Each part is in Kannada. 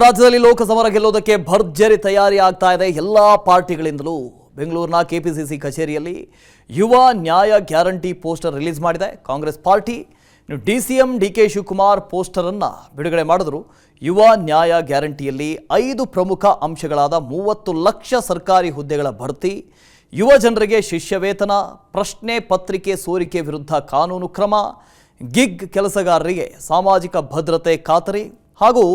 ರಾಜ್ಯದಲ್ಲಿ ಲೋಕಸಭಾ ಗೆಲ್ಲೋದಕ್ಕೆ ಭರ್ಜರಿ ತಯಾರಿ ಆಗ್ತಾ ಇದೆ ಎಲ್ಲಾ ಪಾರ್ಟಿಗಳಿಂದಲೂ. ಬೆಂಗಳೂರಿನ ಕೆಪಿಸಿಸಿ ಕಚೇರಿಯಲ್ಲಿ ಯುವ ನ್ಯಾಯ ಗ್ಯಾರಂಟಿ ಪೋಸ್ಟರ್ ರಿಲೀಸ್ ಮಾಡಿದೆ Congress party. DCM DK Shivakumar poster ಅನ್ನು ಬಿಡುಗಡೆ ಮಾಡಿದ್ರು. ಯುವ ನ್ಯಾಯ ಗ್ಯಾರಂಟಿಯಲ್ಲಿ 5 ಪ್ರಮುಖ ಅಂಶಗಳಾದ 30 ಲಕ್ಷ ಸರ್ಕಾರಿ ಹುದ್ದೆಗಳ ಭರ್ತಿ, ಯುವ ಜನರಿಗೆ ಶಿಷ್ಯ ವೇತನ, ಪ್ರಶ್ನೆ ಪತ್ರಿಕೆ ಸೋರಿಕೆ ವಿರುದ್ಧ ಕಾನೂನು ಕ್ರಮ, ಗಿಗ್ ಕೆಲಸಗಾರರಿಗೆ ಸಾಮಾಜಿಕ ಭದ್ರತೆ ಖಾತರಿ ಹಾಗೂ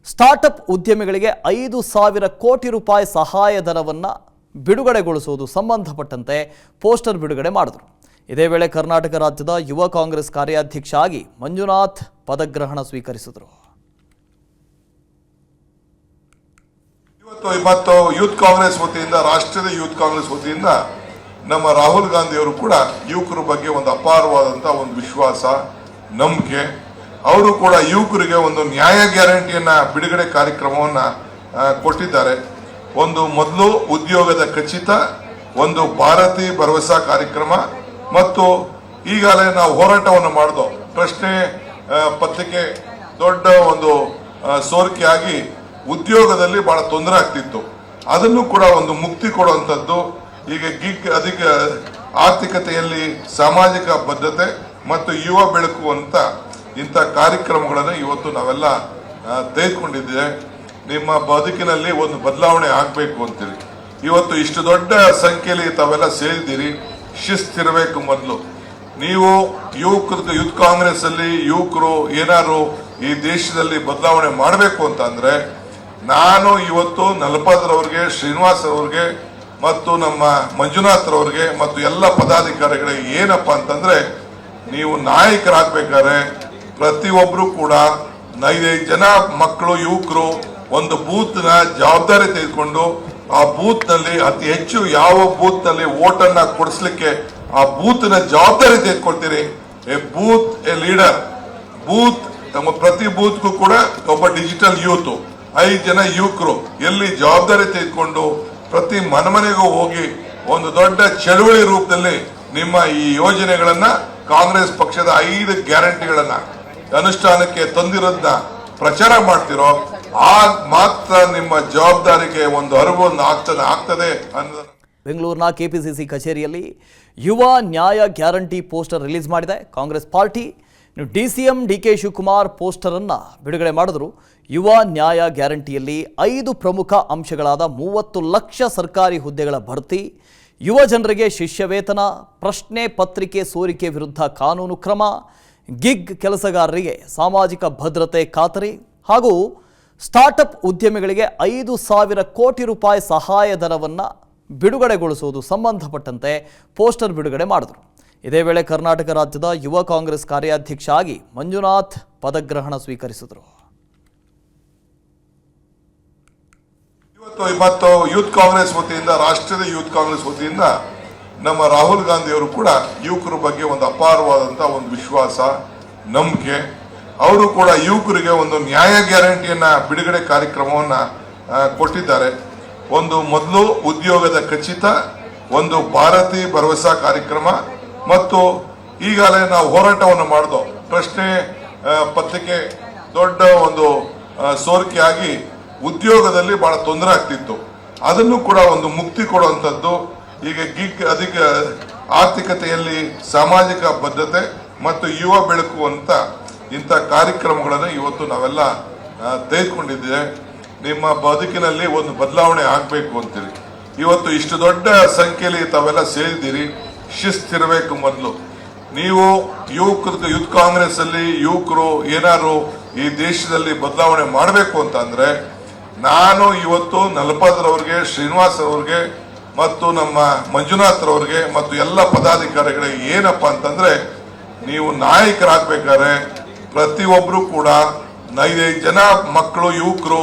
ಸ್ಟಾರ್ಟ್ಅಪ್ ಉದ್ಯಮಿಗಳಿಗೆ 5,000 ಕೋಟಿ ರೂಪಾಯಿ ಸಹಾಯಧನವನ್ನು ಬಿಡುಗಡೆಗೊಳಿಸುವುದು ಸಂಬಂಧಪಟ್ಟಂತೆ ಪೋಸ್ಟರ್ ಬಿಡುಗಡೆ ಮಾಡಿದರು. ಇದೇ ವೇಳೆ ಕರ್ನಾಟಕ ರಾಜ್ಯದ ಯುವ ಕಾಂಗ್ರೆಸ್ ಕಾರ್ಯಾಧ್ಯಕ್ಷ ಆಗಿ ಮಂಜುನಾಥ್ ಪದಗ್ರಹಣ ಸ್ವೀಕರಿಸಿದರು. ಇವತ್ತು ಯೂತ್ ಕಾಂಗ್ರೆಸ್ ವತಿಯಿಂದ, ರಾಷ್ಟ್ರೀಯ ಯೂತ್ ಕಾಂಗ್ರೆಸ್ ವತಿಯಿಂದ ನಮ್ಮ ರಾಹುಲ್ ಗಾಂಧಿ ಅವರು ಕೂಡ ಯುವಕರ ಬಗ್ಗೆ ಒಂದು ಅಪಾರವಾದಂತಹ ಒಂದು ವಿಶ್ವಾಸ, ನಂಬಿಕೆ. ಅವರು ಕೂಡ ಯುವಕರಿಗೆ ಒಂದು ನ್ಯಾಯ ಗ್ಯಾರಂಟಿಯನ್ನ ಬಿಡುಗಡೆ ಕಾರ್ಯಕ್ರಮವನ್ನ ಕೊಟ್ಟಿದ್ದಾರೆ. ಒಂದು ಮೊದಲು ಉದ್ಯೋಗದ ಖಚಿತ, ಒಂದು ಭಾರತಿ ಭರವಸಾ ಕಾರ್ಯಕ್ರಮ ಮತ್ತು ಈಗಾಗಲೇ ನಾವು ಹೋರಾಟವನ್ನು ಮಾಡಿದೋ ಪ್ರಶ್ನೆ ಪತ್ರಿಕೆ ದೊಡ್ಡ ಒಂದು ಸೋರಿಕೆಯಾಗಿ ಉದ್ಯೋಗದಲ್ಲಿ ಬಹಳ ತೊಂದರೆ ಆಗ್ತಿತ್ತು. ಅದನ್ನು ಕೂಡ ಒಂದು ಮುಕ್ತಿ ಕೊಡುವಂಥದ್ದು. ಈಗ ಗಿಗ್ ಅಧಿಕ ಆರ್ಥಿಕತೆಯಲ್ಲಿ ಸಾಮಾಜಿಕ ಬದ್ಧತೆ ಮತ್ತು ಯುವ ಬೆಳಕು ಅಂತ ಇಂಥ ಕಾರ್ಯಕ್ರಮಗಳನ್ನು ಇವತ್ತು ನಾವೆಲ್ಲ ತೆಗೆದುಕೊಂಡಿದ್ದೇವೆ. ನಿಮ್ಮ ಬದುಕಿನಲ್ಲಿ ಒಂದು ಬದಲಾವಣೆ ಆಗಬೇಕು ಅಂತೇಳಿ ಇವತ್ತು ಇಷ್ಟು ದೊಡ್ಡ ಸಂಖ್ಯೆಯಲ್ಲಿ ತಾವೆಲ್ಲ ಸೇರಿದ್ದೀರಿ. ಶಿಸ್ತಿರಬೇಕು. ಮೊದಲು ನೀವು ಯೂತ್ ಕಾಂಗ್ರೆಸ್ ಅಲ್ಲಿ ಯುವಕರು ಏನಾದ್ರು ಈ ದೇಶದಲ್ಲಿ ಬದಲಾವಣೆ ಮಾಡಬೇಕು ಅಂತ ಅಂದ್ರೆ, ನಾನು ಇವತ್ತು ನಲಪದ್ರವ್ರಿಗೆ, ಶ್ರೀನಿವಾಸ್ ಅವ್ರಿಗೆ ಮತ್ತು ನಮ್ಮ ಮಂಜುನಾಥ್ ರವ್ರಿಗೆ ಮತ್ತು ಎಲ್ಲ ಪದಾಧಿಕಾರಿಗಳಿಗೆ ಏನಪ್ಪಾ ಅಂತಂದ್ರೆ, ನೀವು ನಾಯಕರಾಗಬೇಕಾದ್ರೆ ಪ್ರತಿಯೊಬ್ರು ಕೂಡ 5 ಜನ ಮಕ್ಕಳು, ಯುವಕರು ಒಂದು ಬೂತ್ ನ ಜವಾಬ್ದಾರಿ ತೆಗೆದುಕೊಂಡು ಆ ಬೂತ್ ನಲ್ಲಿ ಅತಿ ಹೆಚ್ಚು ಯಾವ ಬೂತ್ ನಲ್ಲಿ ವೋಟ್ ಅನ್ನ ಕೊಡಿಸ್ಲಿಕ್ಕೆ ಆ ಬೂತ್ ನ ಜವಾಬ್ದಾರಿ ತೆಗೆದುಕೊಳ್ತೀರಿ. A booth a leader. Booth ಪ್ರತಿ ಬೂತ್ಗೂ ಕೂಡ ಒಬ್ಬ ಡಿಜಿಟಲ್ ಯೂತ್, 5 ಜನ ಯುವಕರು ಎಲ್ಲಿ ಜವಾಬ್ದಾರಿ ತೆಗೆದುಕೊಂಡು ಪ್ರತಿ ಮನೆಗೂ ಹೋಗಿ ಒಂದು ದೊಡ್ಡ ಚಳುವಳಿ ರೂಪದಲ್ಲಿ ನಿಮ್ಮ ಈ ಯೋಜನೆಗಳನ್ನ, ಕಾಂಗ್ರೆಸ್ ಪಕ್ಷದ 5 ಗ್ಯಾರಂಟಿಗಳನ್ನ ಅನುಷ್ಠಾನಕ್ಕೆ ತಂದಿರೋದನ್ನ ಪ್ರಚಾರ ಮಾಡ್ತಿರೋ, ಆ ಮಾತ್ರ ನಿಮ್ಮ ಜವಾಬ್ದಾರಿಗೆ ಒಂದು ಅರಿವನ್ನು ಆಗ್ತದೆ ಅನ್ನೋದನ್ನ. ಬೆಂಗಳೂರಿನ ಕೆಪಿಸಿಸಿ ಕಚೇರಿಯಲ್ಲಿ ಯುವ ನ್ಯಾಯ ಗ್ಯಾರಂಟಿ ಪೋಸ್ಟರ್ ರಿಲೀಸ್ ಮಾಡಿದೆ Congress party. DCM DK Shivakumar poster ಅನ್ನು ಬಿಡುಗಡೆ ಮಾಡಿದ್ರು. ಯುವ ನ್ಯಾಯ ಗ್ಯಾರಂಟಿಯಲ್ಲಿ 5 ಪ್ರಮುಖ ಅಂಶಗಳಾದ 30 ಲಕ್ಷ ಸರ್ಕಾರಿ ಹುದ್ದೆಗಳ ಭರ್ತಿ, ಯುವ ಜನರಿಗೆ ಶಿಷ್ಯ ವೇತನ, ಪ್ರಶ್ನೆ ಪತ್ರಿಕೆ ಸೋರಿಕೆ ವಿರುದ್ಧ ಕಾನೂನು ಕ್ರಮ, ಗಿಗ್ ಕೆಲಸಗಾರರಿಗೆ ಸಾಮಾಜಿಕ ಭದ್ರತೆ ಖಾತರಿ ಹಾಗೂ ಸ್ಟಾರ್ಟ್ಅಪ್ ಉದ್ಯಮಿಗಳಿಗೆ 5,000 ಕೋಟಿ ರೂಪಾಯಿ ಸಹಾಯಧನವನ್ನು ಬಿಡುಗಡೆಗೊಳಿಸುವುದು ಸಂಬಂಧಪಟ್ಟಂತೆ ಪೋಸ್ಟರ್ ಬಿಡುಗಡೆ ಮಾಡಿದರು. ಇದೇ ವೇಳೆ ಕರ್ನಾಟಕ ರಾಜ್ಯದ ಯುವ ಕಾಂಗ್ರೆಸ್ ಕಾರ್ಯಾಧ್ಯಕ್ಷ ಆಗಿ ಮಂಜುನಾಥ್ ಪದಗ್ರಹಣ ಸ್ವೀಕರಿಸಿದರು. ಇವತ್ತು ಯೂತ್ ಕಾಂಗ್ರೆಸ್ ವತಿಯಿಂದ, ರಾಷ್ಟ್ರೀಯ ಯೂತ್ ಕಾಂಗ್ರೆಸ್ ವತಿಯಿಂದ ನಮ್ಮ ರಾಹುಲ್ ಗಾಂಧಿ ಅವರು ಕೂಡ ಯುವಕರ ಬಗ್ಗೆ ಒಂದು ಅಪಾರವಾದಂತಹ ಒಂದು ವಿಶ್ವಾಸ, ನಂಬಿಕೆ. ಅವರು ಕೂಡ ಯುವಕರಿಗೆ ಒಂದು ನ್ಯಾಯ ಗ್ಯಾರಂಟಿಯನ್ನ ಬಿಡುಗಡೆ ಕಾರ್ಯಕ್ರಮವನ್ನ ಕೊಟ್ಟಿದ್ದಾರೆ. ಒಂದು ಮೊದಲು ಉದ್ಯೋಗದ ಖಚಿತ, ಒಂದು ಭಾರತಿ ಭರವಸಾ ಕಾರ್ಯಕ್ರಮ ಮತ್ತು ಈಗಾಗಲೇ ನಾವು ಹೋರಾಟವನ್ನು ಮಾಡಿದೋ ಪ್ರಶ್ನೆ ಪತ್ರಿಕೆ ದೊಡ್ಡ ಒಂದು ಸೋರಿಕೆಯಾಗಿ ಉದ್ಯೋಗದಲ್ಲಿ ಬಹಳ ತೊಂದರೆ ಆಗ್ತಿತ್ತು. ಅದನ್ನು ಕೂಡ ಒಂದು ಮುಕ್ತಿ ಕೊಡುವಂಥದ್ದು. ಈಗ ಗಿಗ್ ಅಧಿಕ ಆರ್ಥಿಕತೆಯಲ್ಲಿ ಸಾಮಾಜಿಕ ಬದ್ಧತೆ ಮತ್ತು ಯುವ ಬೆಳಕು ಅಂತ ಇಂಥ ಕಾರ್ಯಕ್ರಮಗಳನ್ನು ಇವತ್ತು ನಾವೆಲ್ಲ ತೆಗೆದುಕೊಂಡಿದ್ದೇವೆ. ನಿಮ್ಮ ಬದುಕಿನಲ್ಲಿ ಒಂದು ಬದಲಾವಣೆ ಆಗಬೇಕು ಅಂತೇಳಿ ಇವತ್ತು ಇಷ್ಟು ದೊಡ್ಡ ಸಂಖ್ಯೆಯಲ್ಲಿ ತಾವೆಲ್ಲ ಸೇರಿದ್ದೀರಿ. ಶಿಸ್ತಿರಬೇಕು. ಮೊದಲು ನೀವು ಯೂತ್ ಕಾಂಗ್ರೆಸ್ ಅಲ್ಲಿ ಯುವಕರು ಏನಾದ್ರು ಈ ದೇಶದಲ್ಲಿ ಬದಲಾವಣೆ ಮಾಡಬೇಕು ಅಂತ ಅಂದ್ರೆ, ನಾನು ಇವತ್ತು ನಲಪದ್ರವ್ರಿಗೆ, ಶ್ರೀನಿವಾಸ್ ಅವ್ರಿಗೆ ಮತ್ತು ನಮ್ಮ ಮಂಜುನಾಥ್ ರವ್ರಿಗೆ ಮತ್ತು ಎಲ್ಲ ಪದಾಧಿಕಾರಿಗಳಿಗೆ ಏನಪ್ಪಾ ಅಂತಂದ್ರೆ, ನೀವು ನಾಯಕರಾಗಬೇಕಾದ್ರೆ ಪ್ರತಿಯೊಬ್ರು ಕೂಡ 5 ಜನ ಮಕ್ಕಳು, ಯುವಕರು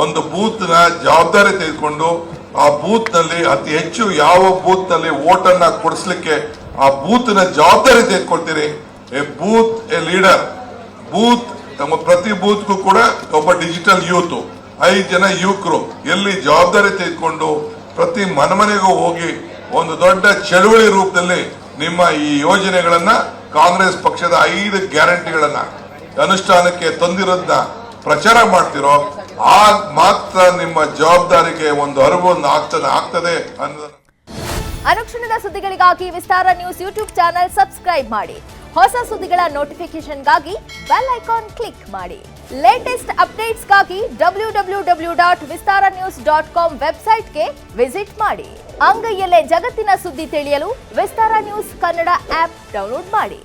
ಒಂದು ಬೂತ್ ನ ಜವಾಬ್ದಾರಿ ತೆಗೆದುಕೊಂಡು ಆ ಬೂತ್ ನಲ್ಲಿ ಅತಿ ಹೆಚ್ಚು ಯಾವ ಬೂತ್ ನಲ್ಲಿ ವೋಟ್ ಅನ್ನ ಕೊಡಿಸ್ಲಿಕ್ಕೆ ಆ ಬೂತ್ ನ ಜವಾಬ್ದಾರಿ ತೆಗೆದುಕೊಳ್ತೀರಿ. A booth a leader. Booth ಪ್ರತಿ ಬೂತ್ಗೂ ಕೂಡ ಒಬ್ಬ ಡಿಜಿಟಲ್ ಯೂತ್, 5 ಜನ ಯುವಕರು ಎಲ್ಲಿ ಜವಾಬ್ದಾರಿ ತೆಗೆದುಕೊಂಡು ಪ್ರತಿ ಮನೆಗೂ ಹೋಗಿ ಒಂದು ದೊಡ್ಡ ಚಳುವಳಿ ರೂಪದಲ್ಲಿ ನಿಮ್ಮ ಈ ಯೋಜನೆಗಳನ್ನ, ಕಾಂಗ್ರೆಸ್ ಪಕ್ಷದ 5 ಗ್ಯಾರಂಟಿಗಳನ್ನ ಅನುಷ್ಠಾನಕ್ಕೆ ತಂದಿರೋದನ್ನ ಪ್ರಚಾರ ಮಾಡ್ತಿರೋ, ಆಗ ಮಾತ್ರ ನಿಮ್ಮ ಜವಾಬ್ದಾರಿಗೆ ಒಂದು ಅರಿವನ್ನು ಆಗ್ತದೆ ಅನ್ನೋದನ್ನ. ಅನುಕ್ಷಣದ ಸುದ್ದಿಗಳಿಗಾಗಿ ವಿಸ್ತಾರ ನ್ಯೂಸ್ ಯೂಟ್ಯೂಬ್ ಚಾನೆಲ್ ಸಬ್ಸ್ಕ್ರೈಬ್ ಮಾಡಿ. ಹೊಸ ಸುದ್ದಿಗಳ ನೋಟಿಫಿಕೇಶನ್ಗಾಗಿ ಬೆಲ್ ಐಕಾನ್ ಕ್ಲಿಕ್ ಮಾಡಿ. ಲೇಟೆಸ್ಟ್ ಅಪ್ಡೇಟ್ಸ್ಗಾಗಿ www.vistaranews.com ವೆಬ್ಸೈಟ್ಗೆ ವಿಸಿಟ್ ಮಾಡಿ. ಅಂಗೈಯಲ್ಲೇ ಜಗತ್ತಿನ ಸುದ್ದಿ ತಿಳಿಯಲು ವಿಸ್ತಾರ ನ್ಯೂಸ್ ಕನ್ನಡ ಆಪ್ ಡೌನ್ಲೋಡ್ ಮಾಡಿ.